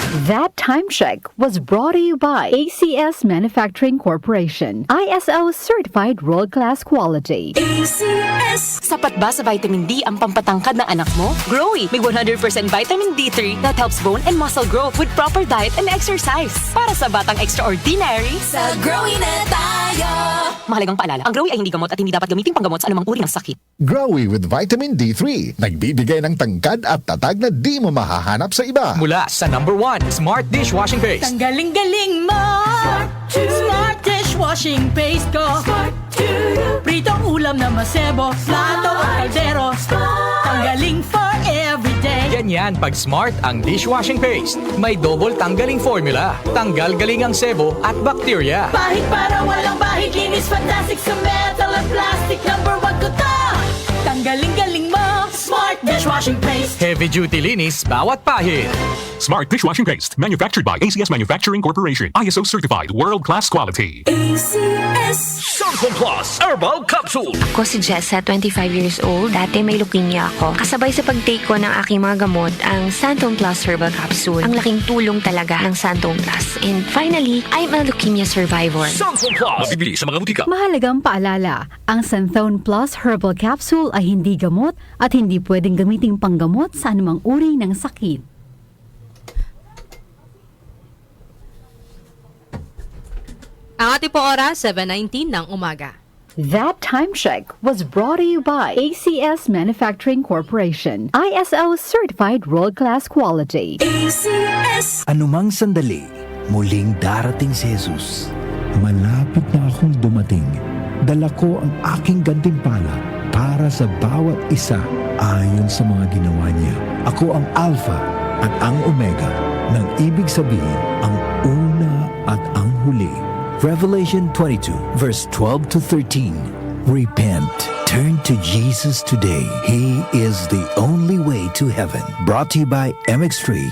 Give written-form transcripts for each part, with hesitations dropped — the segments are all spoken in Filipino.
That time check was brought to you by ACS Manufacturing Corporation, ISO certified world-class quality. ACS! Sapat ba sa vitamin D ang pampatangkad ng anak mo? Growy, may 100% vitamin D3 that helps bone and muscle growth with proper diet and exercise. Para sa batang extraordinary, sa Growy na tayo! Mahalagang paalala, ang Growy ay hindi gamot at hindi dapat gamitin panggamot sa anumang uri ng sakit. Growy with vitamin D3, nagbibigay ng tangkad at tatag na di mo mahahanap sa iba. Mula sa number 1, Smart Dishwashing Paste. Ang galing-galing mo! Smart Dishwashing Paste ko! Pritong ulam na masebo, plato o kaldero. Tanggaling for everyday. Ganyan pag Smart ang dishwashing paste. May double tanggaling formula. Tanggal galing ang sebo at bakterya. Bahid para walang bahid, linis fantastic sa metal at plastic. Number 1 ko to! Tanggaling-galing mo! Smart Dishwashing Paste. Heavy duty linis bawat pahid. Smart Dishwashing Paste, manufactured by ACS Manufacturing Corporation. ISO certified, world-class quality. ACS! Santon Plus Herbal Capsule. Ako si Jessa, 25 years old. Dati may leukemia ako. Kasabay sa pag-take ko ng aking mga gamot, ang Santon Plus Herbal Capsule. Ang laking tulong talaga ng Santon Plus. And finally, I'm a leukemia survivor. Santon Plus. Mabibili sa mga butika. Mahalagang paalala, ang Santhone Plus Herbal Capsule ay hindi gamot at hindi pwedeng gamiting panggamot sa anumang uri ng sakit. Ang ating po oras, 7:19 ng umaga. That time check was brought to you by ACS Manufacturing Corporation, ISO certified world-class quality. ACS! Anumang sandali, muling darating si Jesus. Malapit na akong dumating. Dala ko ang aking gantimpala para sa bawat isa ayon sa mga ginawa niya. Ako ang Alpha at ang Omega, nang ibig sabihin ang una at ang huli. Revelation 22, verse 12 to 13. Repent. Turn to Jesus today. He is the only way to heaven. Brought to you by MX3.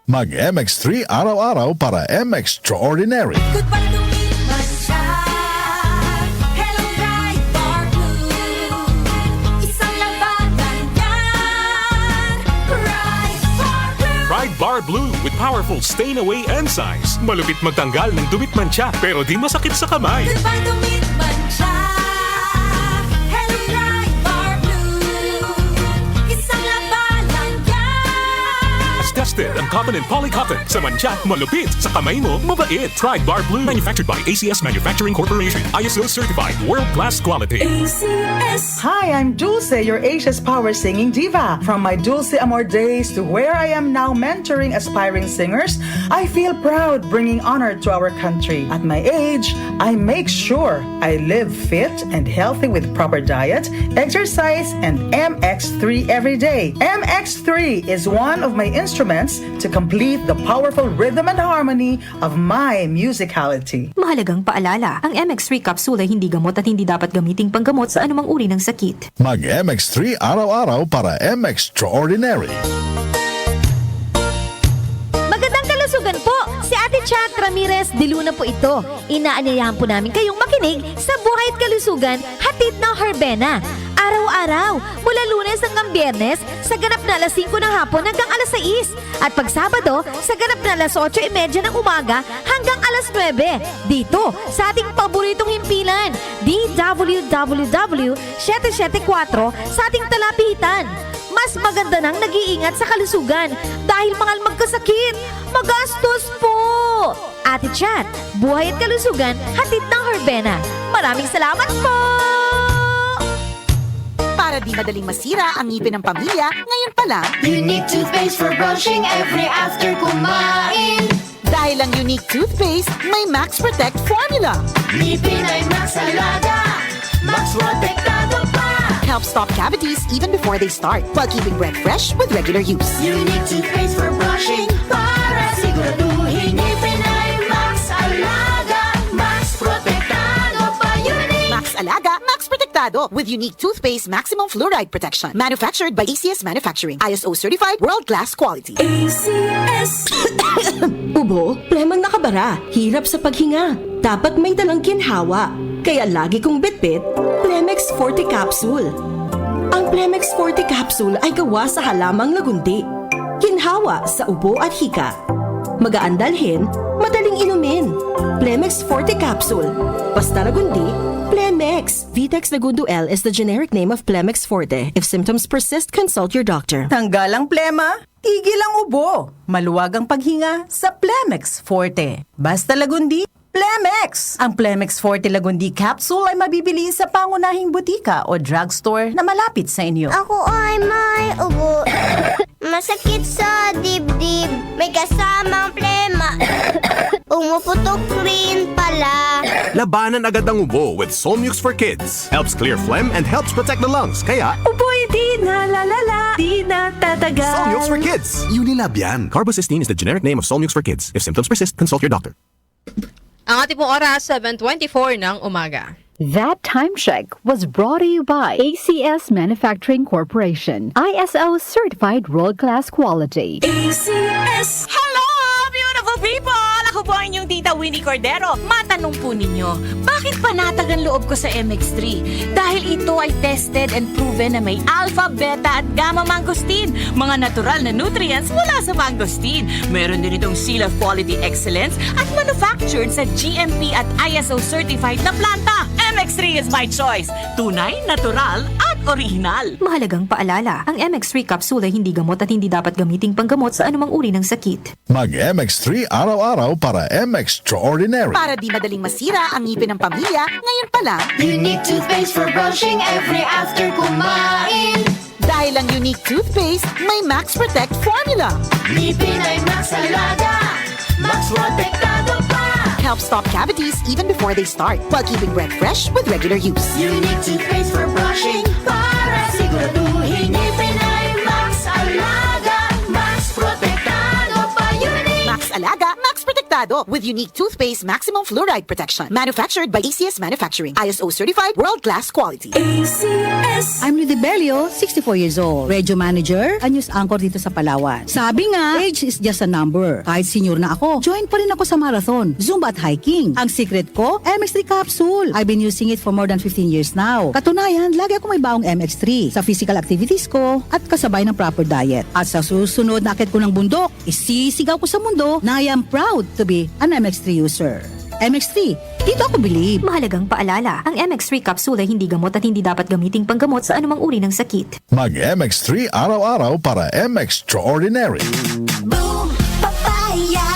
Mag-MX3 araw-araw para M-Extraordinary. Goodbye to me, Mancha. Hello, Bright Bar Blue. Isang labanan yan. Bright Bar Blue. Pride Bar Blue with powerful stain-away enzymes. Malupit magtanggal ng dumit mancha pero di masakit sa kamay. Goodbye to me, Mancha. Hello, Bright Bar Blue. Isang labanan yan. As tested ang cotton and polycotton. Sa mancha, malupit. Sa kamay mo, mabait. Pride Bar Blue. Manufactured by ACS Manufacturing Corporation. ISO certified. World-class quality. ACS. Hi, I'm Dulce, your Asia's Power Singing Diva. From my Dulce Amor days to where I am now mentoring aspiring singers, I feel proud bringing honor to our country. At my age, I make sure I live fit and healthy with proper diet, exercise, and MX3 every day. MX3 is one of my instruments to complete the powerful rhythm and harmony of my musicality. Mahalagang paalala, ang MX3 capsule ay hindi gamot at hindi dapat gamiting panggamot sa anumang uri ng sakit. Mag-MX3 araw-araw para M-Extraordinary. Magandang kalusugan po! Si Ate Chat Ramirez de Luna po ito. Inaanyayahan po namin kayong makinig sa Buhay at Kalusugan, hatid ng Herbena. Araw-araw, mula Lunes hanggang Biyernes, sa ganap na alas 5 ng hapon hanggang alas 6. At pag Sabado, sa ganap na alas 8:30 ng umaga hanggang alas 9. Dito, sa ating paboritong himpilan, DWWW 774 sa ating talapitan. Mas maganda nang nag-iingat sa kalusugan dahil mahal magkasakit. Magastos po! Ate Chat, Buhay at Kalusugan, hatid ng Herbena. Maraming salamat po! Para di madaling masira ang ngipin ng pamilya, ngayon pa lang, Unique toothpaste for brushing every after kumain. dahil ang unique toothpaste may Max Protect formula. Ngipin ay Max Alaga, Max Protektado pa. Helps stop cavities even before they start, while keeping breath fresh with regular use. Unique toothpaste for brushing para siguraduhin ngipin ay Max Alaga, Max Protektado pa. Unique Max Alaga, Max Protektado with unique toothpaste maximum fluoride protection. Manufactured by ACS Manufacturing. ISO certified world-class quality. ACS. Ubo, premang nakabara, hirap sa paghinga. Dapat may dalang ginhawa. Kaya lagi kong bitbit, Plemex Forte Capsule. Ang Plemex Forte Capsule ay gawa sa halamang lagundi. ginhawa sa ubo at hika. Magaan dalhin, madaling inumin. Plemex Forte Capsule. Basta Lagundi, Plemex. Vitex Lagundo L is the generic name of Plemex Forte. If symptoms persist, consult your doctor. Tanggal ang plema, tigil ang ubo. Maluwag ang paghinga sa Plemex Forte. Basta Lagundi, Plemex! Ang Plemex Forte Lagundi Capsule ay mabibili sa pangunahing butika o drugstore na malapit sa inyo. Ako ay may ubo. Masakit sa dibdib. May kasamang plema. Umuputok rin pala. Labanan agad ang ubo with Solmux for Kids. Helps clear phlegm and helps protect the lungs. Kaya, Uboy di na lalala, di na tatagal. Solmux for Kids. Unilab yan. Carbocysteine is the generic name of Solmux for Kids. If symptoms persist, consult your doctor. Ang ating pong oras, 7:24 ng umaga. That time check was brought to you by ACS Manufacturing Corporation. ISO certified world-class quality. ACS! Hello, beautiful people! Ako po ang inyong tita Winnie Cordero. Matanong po ninyo, bakit panatag ang loob ko sa MX3? Dahil ito ay tested and proven na may alpha, beta at gamma mangosteen. Mga natural na nutrients mula sa mangosteen. Meron din itong seal of quality excellence at manufactured sa GMP at ISO certified na planta. MX3 is my choice. Tunay, natural at original. Mahalagang paalala, ang MX3 capsule ay hindi gamot at hindi dapat gamiting panggamot sa anumang uri ng sakit. Mag-MX3 araw-araw para M-Extraordinary. Para di madaling masira ang ngipin ng pamilya, ngayon pa lang, Unique toothpaste for brushing every after kumain. dahil ang unique toothpaste may Max Protect formula. Ngipin ay Max Alaga. Max Protectado pa. Helps stop cavities even before they start while keeping breath fresh with regular use. Unique toothpaste for brushing para siguraduhin ngipin ay Max Alaga. Max Protectado pa. Unique. Max Alaga, Max Protectado with unique toothpaste maximum fluoride protection. Manufactured by ACS Manufacturing. ISO certified world-class quality. ACS. I'm Rudy Belio, 64 years old. Radio manager, a news anchor dito sa Palawan. Sabi nga, age is just a number. Kahit senior na ako, join pa rin ako sa marathon, Zumba at hiking. Ang secret ko, MX3 capsule. I've been using it for more than 15 years now. Katunayan, lagi ako may baong MX3 sa physical activities ko at kasabay ng proper diet. At sa susunod na akit ko ng bundok, isisigaw ko sa mundo na I am proud to be an MX3 user. MX3, dito ako believe. Mahalagang paalala, ang MX3 capsule ay hindi gamot at hindi dapat gamiting panggamot sa anumang uri ng sakit. Mag-MX3 araw-araw para M-Extraordinary. Boom, papaya,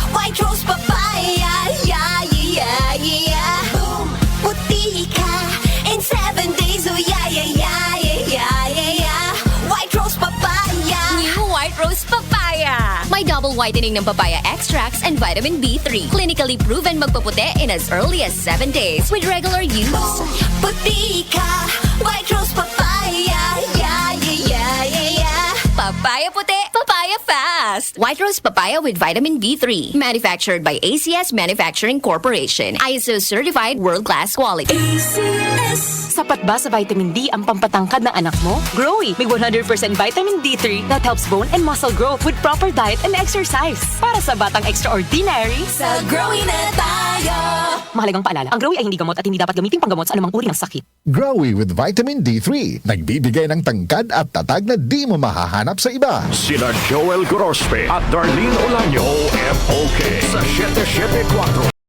white rose papaya, yeah, yeah, yeah. Boom, puti ka in 7 days, oh yeah, yeah, yeah, yeah, yeah, yeah. White rose papaya. New White Rose Papaya. May double whitening ng papaya extracts and vitamin B3. Clinically proven magpaputi in as early as 7 days with regular use. Boom, puti ka, white rose papaya, yeah, yeah, yeah, yeah, yeah. Papaya puti, papaya fast. White Rose Papaya with vitamin B3. Manufactured by ACS Manufacturing Corporation. ISO certified world-class quality. ACS. Sapat ba sa vitamin D ang pampatangkad ng anak mo? Growy, may 100% vitamin D3 that helps bone and muscle growth with proper diet and exercise. Para sa batang extraordinary, Sa Growy na tayo. mahalagang paalala, ang Growy ay hindi gamot at hindi dapat gamiting panggamot sa anumang uri ng sakit. Growy with vitamin D3. Nagbibigay ng tangkad at tatag na di mo mahahanap sa iba. Sina Joel Gorospe at Darlene Olanyo, MOK sa 774